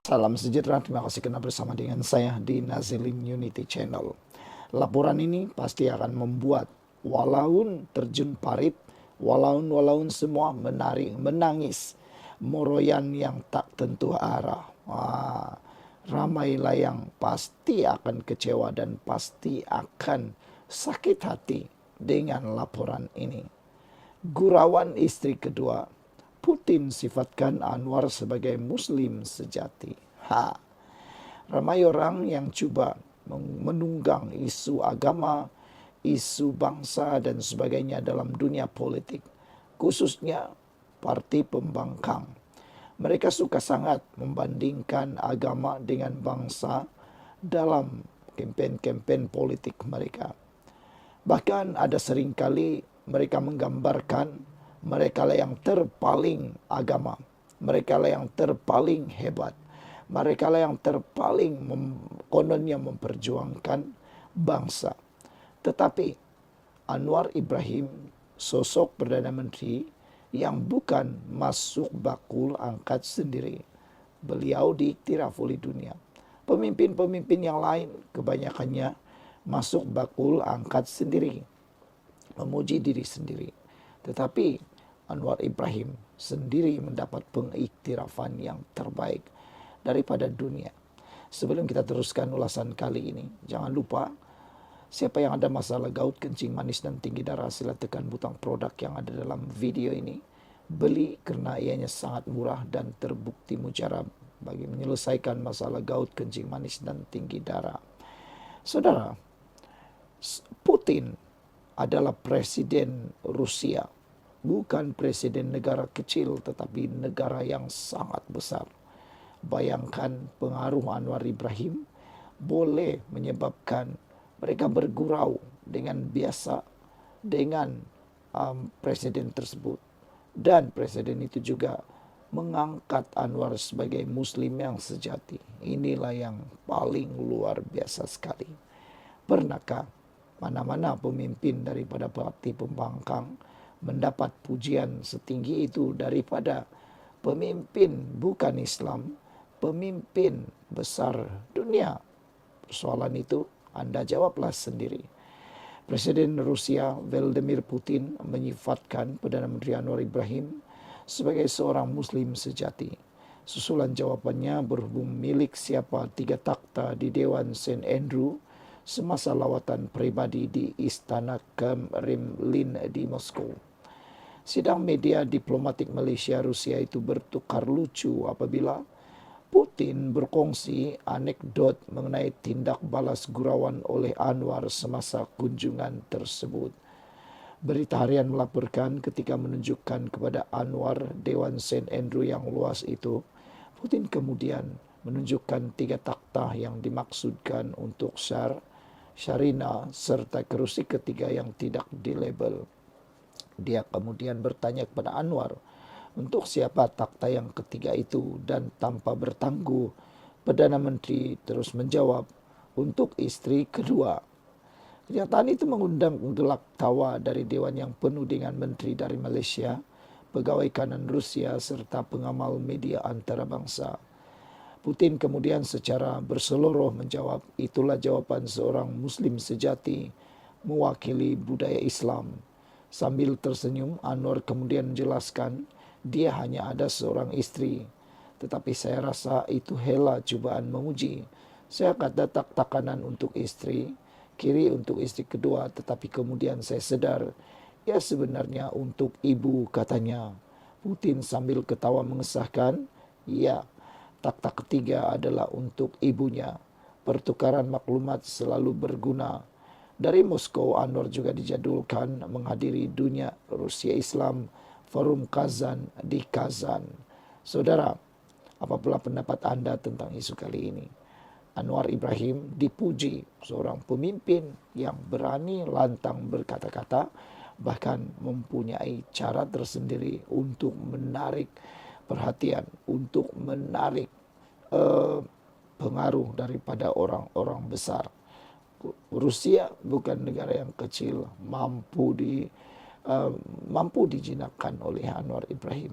Salam sejahtera, terima kasih karena bersama dengan saya di Nazilin Unity Channel. Laporan ini pasti akan membuat walaun terjun parit, walaun semua menangis, moroyan yang tak tentu arah. Ramailah yang pasti akan kecewa dan pasti akan sakit hati dengan laporan ini. Gurauan istri kedua, Putin sifatkan Anwar sebagai Muslim sejati. Ramai orang yang coba menunggang isu agama, isu bangsa dan sebagainya dalam dunia politik, khususnya parti pembangkang. Mereka suka sangat membandingkan agama dengan bangsa dalam kempen-kempen politik mereka. Bahkan ada seringkali mereka menggambarkan mereka lah yang terpaling agama, mereka lah yang terpaling hebat, mereka lah yang terpaling kononnya memperjuangkan bangsa. Tetapi Anwar Ibrahim, sosok Perdana Menteri yang bukan masuk bakul angkat sendiri. Beliau diiktiraf oleh dunia. Pemimpin-pemimpin yang lain kebanyakannya masuk bakul angkat sendiri, memuji diri sendiri. Tetapi Anwar Ibrahim sendiri mendapat pengiktirafan yang terbaik daripada dunia. Sebelum kita teruskan ulasan kali ini, jangan lupa siapa yang ada masalah gout, kencing manis dan tinggi darah, sila tekan butang produk yang ada dalam video ini. Beli karena ianya sangat murah dan terbukti mujarab bagi menyelesaikan masalah gout, kencing manis dan tinggi darah. Saudara, Putin adalah presiden Rusia. Bukan presiden negara kecil, tetapi negara yang sangat besar. Bayangkan pengaruh Anwar Ibrahim boleh menyebabkan mereka bergurau dengan biasa dengan presiden tersebut. Dan presiden itu juga mengangkat Anwar sebagai Muslim yang sejati. Inilah yang paling luar biasa sekali. Pernahkah mana-mana pemimpin daripada parti pembangkang mendapat pujian setinggi itu daripada pemimpin bukan Islam, pemimpin besar dunia? Persoalan itu Anda jawablah sendiri. Presiden Rusia Vladimir Putin menyifatkan Perdana Menteri Anwar Ibrahim sebagai seorang Muslim sejati. Susulan jawabannya berhubung milik siapa 3 takhta di Dewan St. Andrew semasa lawatan pribadi di Istana Kremlin di Moskow. Sidang media diplomatik Malaysia Rusia itu bertukar lucu apabila Putin berkongsi anekdot mengenai tindak balas gurauan oleh Anwar semasa kunjungan tersebut. Berita harian melaporkan ketika menunjukkan kepada Anwar Dewan St. Andrew yang luas itu, Putin kemudian menunjukkan 3 takhta yang dimaksudkan untuk Sharina serta kerusi ketiga yang tidak dilabel. Dia kemudian bertanya kepada Anwar, untuk siapa takhta yang ketiga itu, dan tanpa bertangguh Perdana Menteri terus menjawab, untuk istri kedua. Kenyataan itu mengundang gelak tawa dari Dewan yang penuh dengan menteri dari Malaysia, pegawai kanan Rusia serta pengamal media antarabangsa. Putin kemudian secara berseloroh menjawab, itulah jawaban seorang Muslim sejati mewakili budaya Islam. Sambil tersenyum, Anwar kemudian menjelaskan dia hanya ada seorang istri. Tetapi saya rasa itu hela cubaan memuji. Saya kata tak kanan untuk istri, kiri untuk istri kedua, tetapi kemudian saya sedar, ya sebenarnya untuk ibu, katanya. Putin sambil ketawa mengesahkan, ya, takhta ketiga adalah untuk ibunya. Pertukaran maklumat selalu berguna. Dari Moskow, Anwar juga dijadwalkan menghadiri Dunia Rusia Islam Forum Kazan di Kazan. Saudara, apapun pendapat Anda tentang isu kali ini, Anwar Ibrahim dipuji seorang pemimpin yang berani lantang berkata-kata, bahkan mempunyai cara tersendiri untuk menarik perhatian, untuk menarik pengaruh daripada orang-orang besar. Rusia bukan negara yang kecil, mampu dijinakkan oleh Anwar Ibrahim.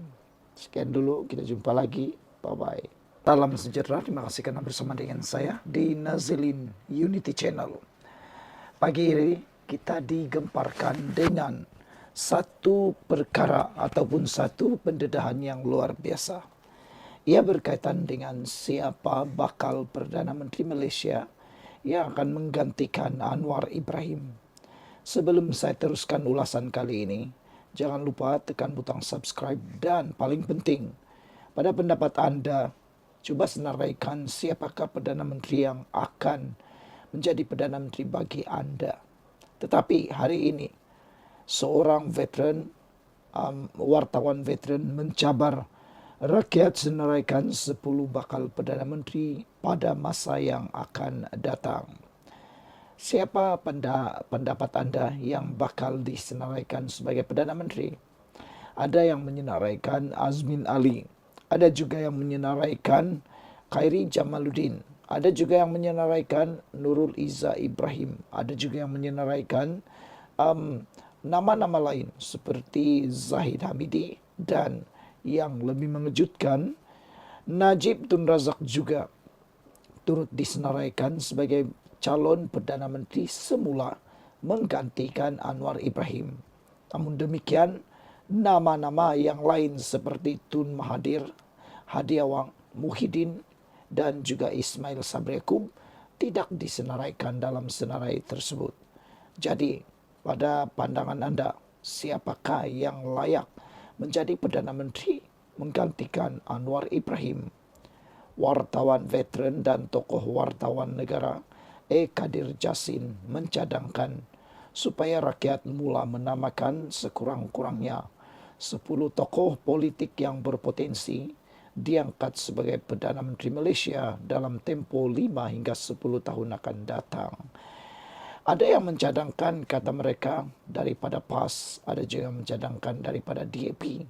Sekian dulu, kita jumpa lagi. Bye-bye. Salam sejahtera, terima kasih karena bersama dengan saya di Nazilin Unity Channel. Pagi ini kita digemparkan dengan satu perkara ataupun satu pendedahan yang luar biasa. Ia berkaitan dengan siapa bakal Perdana Menteri Malaysia yang akan menggantikan Anwar Ibrahim. Sebelum saya teruskan ulasan kali ini, jangan lupa tekan butang subscribe dan paling penting, pada pendapat Anda, coba senaraikan siapakah Perdana Menteri yang akan menjadi Perdana Menteri bagi Anda. Tetapi hari ini, seorang veteran, wartawan veteran mencabar rakyat senaraikan 10 bakal Perdana Menteri pada masa yang akan datang. Siapa pendapat Anda yang bakal disenaraikan sebagai Perdana Menteri? Ada yang menyenaraikan Azmin Ali. Ada juga yang menyenaraikan Khairi Jamaluddin. Ada juga yang menyenaraikan Nurul Izzah Ibrahim. Ada juga yang menyenaraikan nama-nama lain seperti Zahid Hamidi. Dan yang lebih mengejutkan, Najib Tun Razak juga turut disenaraikan sebagai calon Perdana Menteri semula menggantikan Anwar Ibrahim. Namun demikian, nama-nama yang lain seperti Tun Mahathir, Hadi Awang, Muhyiddin dan juga Ismail Sabri Yaakob tidak disenaraikan dalam senarai tersebut. Jadi, pada pandangan Anda, siapakah yang layak menjadi Perdana Menteri menggantikan Anwar Ibrahim? Wartawan veteran dan tokoh wartawan negara Kadir Jasin mencadangkan supaya rakyat mula menamakan sekurang-kurangnya 10 tokoh politik yang berpotensi diangkat sebagai Perdana Menteri Malaysia dalam tempoh 5 hingga 10 tahun akan datang. Ada yang mencadangkan, kata mereka, daripada PAS, ada juga yang mencadangkan daripada DAP.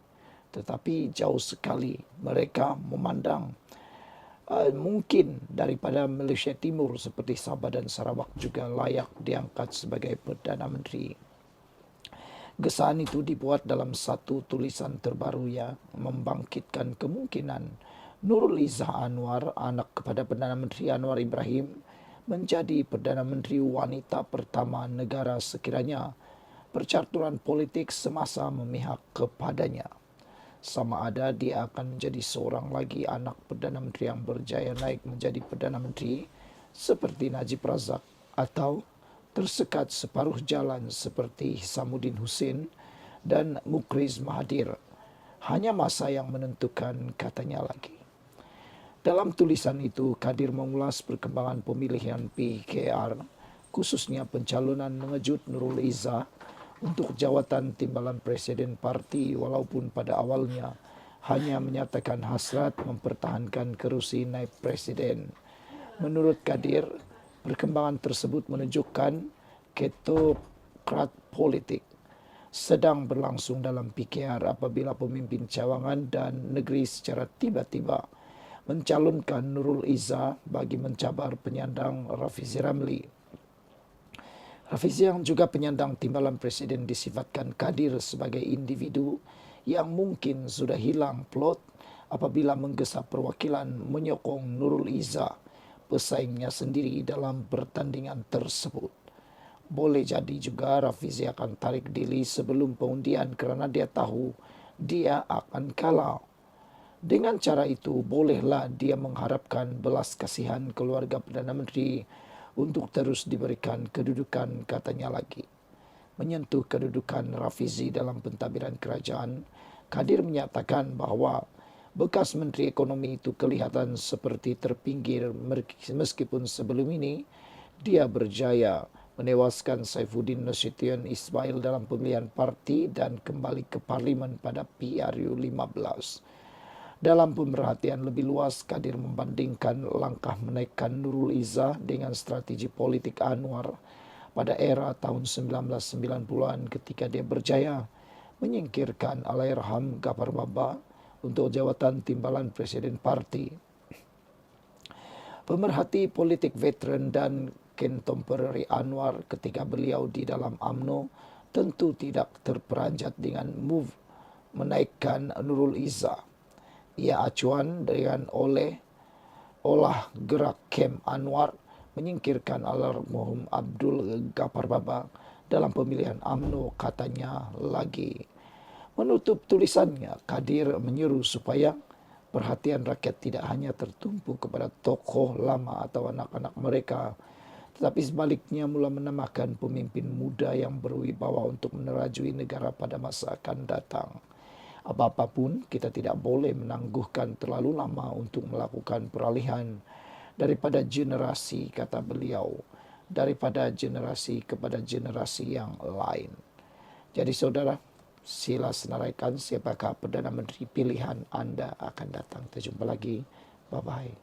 Tetapi jauh sekali mereka memandang mungkin daripada Malaysia Timur seperti Sabah dan Sarawak juga layak diangkat sebagai Perdana Menteri. Gesaan itu dibuat dalam satu tulisan terbaru yang membangkitkan kemungkinan Nurul Izzah Anwar, anak kepada Perdana Menteri Anwar Ibrahim, menjadi Perdana Menteri wanita pertama negara sekiranya percaturan politik semasa memihak kepadanya. Sama ada dia akan menjadi seorang lagi anak Perdana Menteri yang berjaya naik menjadi Perdana Menteri seperti Najib Razak, atau tersekat separuh jalan seperti Hisamuddin Hussein dan Mukhriz Mahathir. Hanya masa yang menentukan, katanya lagi. Dalam tulisan itu, Kadir mengulas perkembangan pemilihan PKR, khususnya pencalonan mengejut Nurul Izzah untuk jawatan timbalan Presiden Parti, walaupun pada awalnya hanya menyatakan hasrat mempertahankan kerusi naib Presiden. Menurut Kadir, perkembangan tersebut menunjukkan ketokrat politik sedang berlangsung dalam PKR apabila pemimpin cawangan dan negeri secara tiba-tiba mencalonkan Nurul Izzah bagi mencabar penyandang Rafizi Ramli. Rafizi yang juga penyandang timbalan Presiden disifatkan Kadir sebagai individu yang mungkin sudah hilang plot apabila menggesa perwakilan menyokong Nurul Izzah, pesaingnya sendiri dalam pertandingan tersebut. Boleh jadi juga Rafizi akan tarik diri sebelum pengundian kerana dia tahu dia akan kalah. Dengan cara itu, bolehlah dia mengharapkan belas kasihan keluarga Perdana Menteri untuk terus diberikan kedudukan, katanya lagi. Menyentuh kedudukan Rafizi dalam pentadbiran kerajaan, Kadir menyatakan bahawa bekas Menteri Ekonomi itu kelihatan seperti terpinggir meskipun sebelum ini dia berjaya menewaskan Saifuddin Nasution Ismail dalam pemilihan parti dan kembali ke Parlimen pada PRU 15. Dalam pemerhatian lebih luas, Kadir membandingkan langkah menaikkan Nurul Izzah dengan strategi politik Anwar pada era tahun 1990-an ketika dia berjaya menyingkirkan Allahyarham Ghaffar Baba untuk jawatan timbalan Presiden Parti. Pemerhati politik veteran dan contemporary Anwar ketika beliau di dalam UMNO tentu tidak terperanjat dengan move menaikkan Nurul Izzah. Ia acuan dengan oleh olah gerak Kem Anwar menyingkirkan almarhum Abdul Ghaffar Baba dalam pemilihan UMNO, katanya lagi. Menutup tulisannya, Kadir menyeru supaya perhatian rakyat tidak hanya tertumpu kepada tokoh lama atau anak-anak mereka, tetapi sebaliknya mula menambahkan pemimpin muda yang berwibawa untuk menerajui negara pada masa akan datang. Apa-apapun, kita tidak boleh menangguhkan terlalu lama untuk melakukan peralihan daripada generasi, kata beliau, daripada generasi kepada generasi yang lain. Jadi saudara, sila senaraikan siapakah Perdana Menteri pilihan Anda akan datang. Kita jumpa lagi. Bye-bye.